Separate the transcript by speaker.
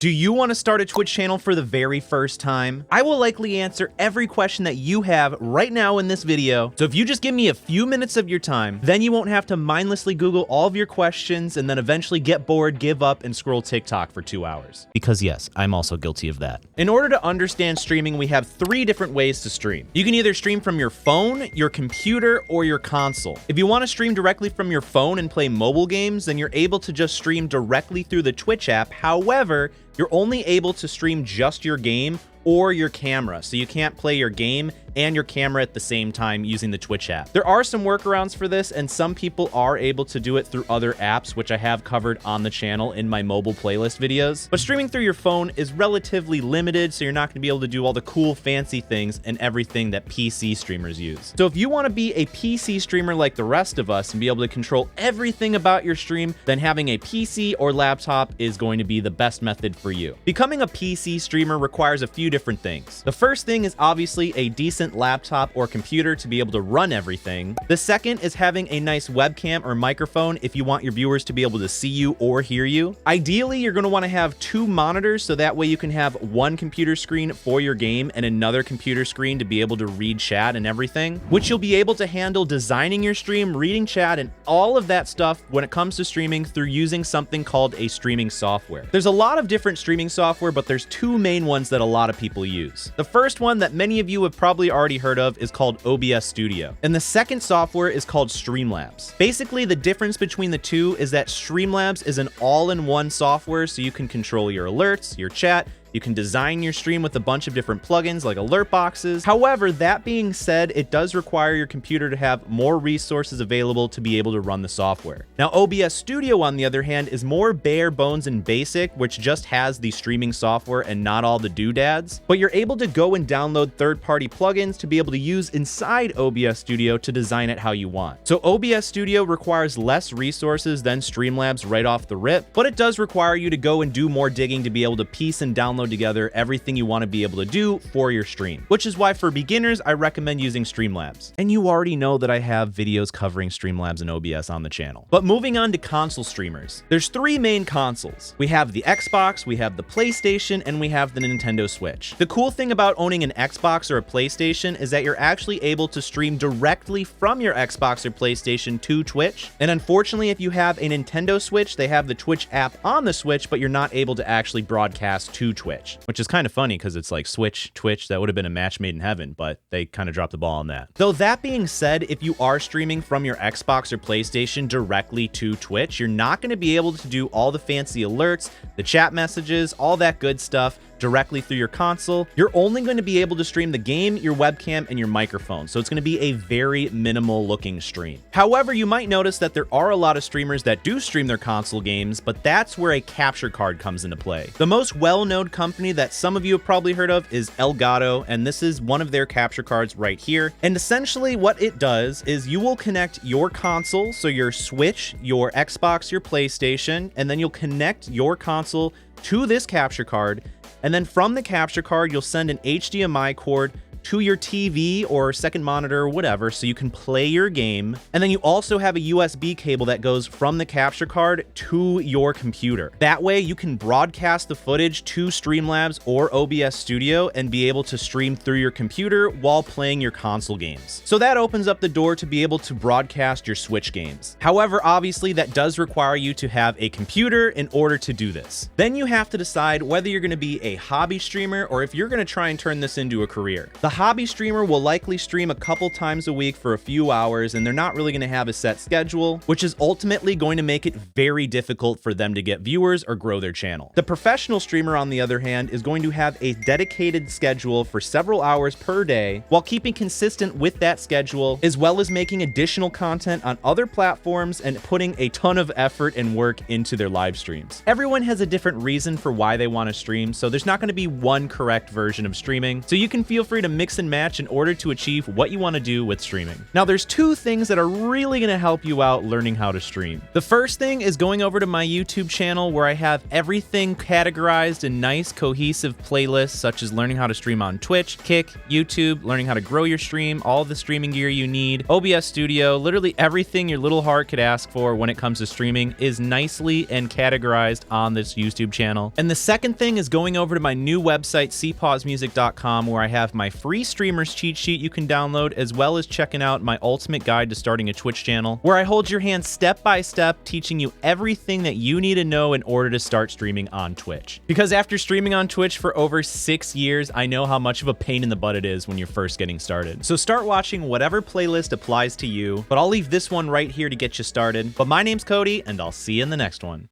Speaker 1: Do you want to start a Twitch channel for the very first time? I will likely answer every question that you have right now in this video. So if you just give me a few minutes of your time, then you won't have to mindlessly Google all of your questions and then eventually get bored, give up, and scroll TikTok for 2 hours. Because yes, I'm also guilty of that. In order to understand streaming, we have 3 different ways to stream. You can either stream from your phone, your computer, or your console. If you want to stream directly from your phone and play mobile games, then you're able to just stream directly through the Twitch app. However, you're only able to stream just your game or your camera, so you can't play your game and your camera at the same time using the Twitch app. There are some workarounds for this, and some people are able to do it through other apps, which I have covered on the channel in my mobile playlist videos. But streaming through your phone is relatively limited, so you're not going to be able to do all the cool, fancy things and everything that PC streamers use. So if you want to be a PC streamer like the rest of us and be able to control everything about your stream, then having a PC or laptop is going to be the best method for you. Becoming a PC streamer requires a few different things. The first thing is obviously a decent laptop or computer to be able to run everything. The second is having a nice webcam or microphone if you want your viewers to be able to see you or hear you. Ideally, you're going to want to have 2 monitors, so that way you can have one computer screen for your game and another computer screen to be able to read chat and everything, which you'll be able to handle designing your stream, reading chat, and all of that stuff when it comes to streaming through using something called a streaming software. There's a lot of different streaming software, but there's 2 main ones that a lot of people use. The first one that many of you have probably already heard of is called OBS Studio, and the second software is called Streamlabs. Basically, the difference between the 2 is that Streamlabs is an all-in-one software, so you can control your alerts, your chat. You can design your stream with a bunch of different plugins like alert boxes. However, that being said, it does require your computer to have more resources available to be able to run the software. Now, OBS Studio, on the other hand, is more bare bones and basic, which just has the streaming software and not all the doodads. But you're able to go and download third-party plugins to be able to use inside OBS Studio to design it how you want. So OBS Studio requires less resources than Streamlabs right off the rip, but it does require you to go and do more digging to be able to piece and download together everything you want to be able to do for your stream, which is why for beginners, I recommend using Streamlabs. And you already know that I have videos covering Streamlabs and OBS on the channel. But moving on to console streamers, there's 3 main consoles. We have the Xbox, we have the PlayStation, and we have the Nintendo Switch. The cool thing about owning an Xbox or a PlayStation is that you're actually able to stream directly from your Xbox or PlayStation to Twitch. And unfortunately, if you have a Nintendo Switch, they have the Twitch app on the Switch, but you're not able to actually broadcast to Twitch, which is kind of funny because it's like Switch, Twitch, that would have been a match made in heaven, but they kind of dropped the ball on that. Though that being said, if you are streaming from your Xbox or PlayStation directly to Twitch, you're not going to be able to do all the fancy alerts, the chat messages, all that good stuff directly through your console. You're only going to be able to stream the game, your webcam, and your microphone, so it's going to be a very minimal looking stream. However, you might notice that there are a lot of streamers that do stream their console games, but that's where a capture card comes into play. The most well-known company that some of you have probably heard of is Elgato, and this is one of their capture cards right here. And essentially what it does is you will connect your console, so your Switch, your Xbox, your PlayStation, and then you'll connect your console to this capture card. And then from the capture card, you'll send an HDMI cord to your TV or second monitor or whatever, so you can play your game. And then you also have a USB cable that goes from the capture card to your computer. That way you can broadcast the footage to Streamlabs or OBS Studio and be able to stream through your computer while playing your console games. So that opens up the door to be able to broadcast your Switch games. However, obviously that does require you to have a computer in order to do this. Then you have to decide whether you're going to be a hobby streamer or if you're going to try and turn this into a career. The hobby streamer will likely stream a couple times a week for a few hours, and they're not really going to have a set schedule, which is ultimately going to make it very difficult for them to get viewers or grow their channel. The professional streamer, on the other hand, is going to have a dedicated schedule for several hours per day while keeping consistent with that schedule, as well as making additional content on other platforms and putting a ton of effort and work into their live streams. Everyone has a different reason for why they want to stream, so there's not going to be one correct version of streaming, so you can feel free to mix and match in order to achieve what you want to do with streaming. Now, there's two things that are really going to help you out learning how to stream. The first thing is going over to my YouTube channel where I have everything categorized in nice cohesive playlists, such as learning how to stream on Twitch, Kick, YouTube, learning how to grow your stream, all the streaming gear you need, OBS Studio, literally everything your little heart could ask for when it comes to streaming is nicely and categorized on this YouTube channel. And the second thing is going over to my new website, cpawsmusic.com, where I have my free streamers cheat sheet you can download, as well as checking out my ultimate guide to starting a Twitch channel, where I hold your hand step by step, teaching you everything that you need to know in order to start streaming on Twitch. Because after streaming on Twitch for over 6 years, I know how much of a pain in the butt it is when you're first getting started. So start watching whatever playlist applies to you, but I'll leave this one right here to get you started. But my name's Cody, and I'll see you in the next one.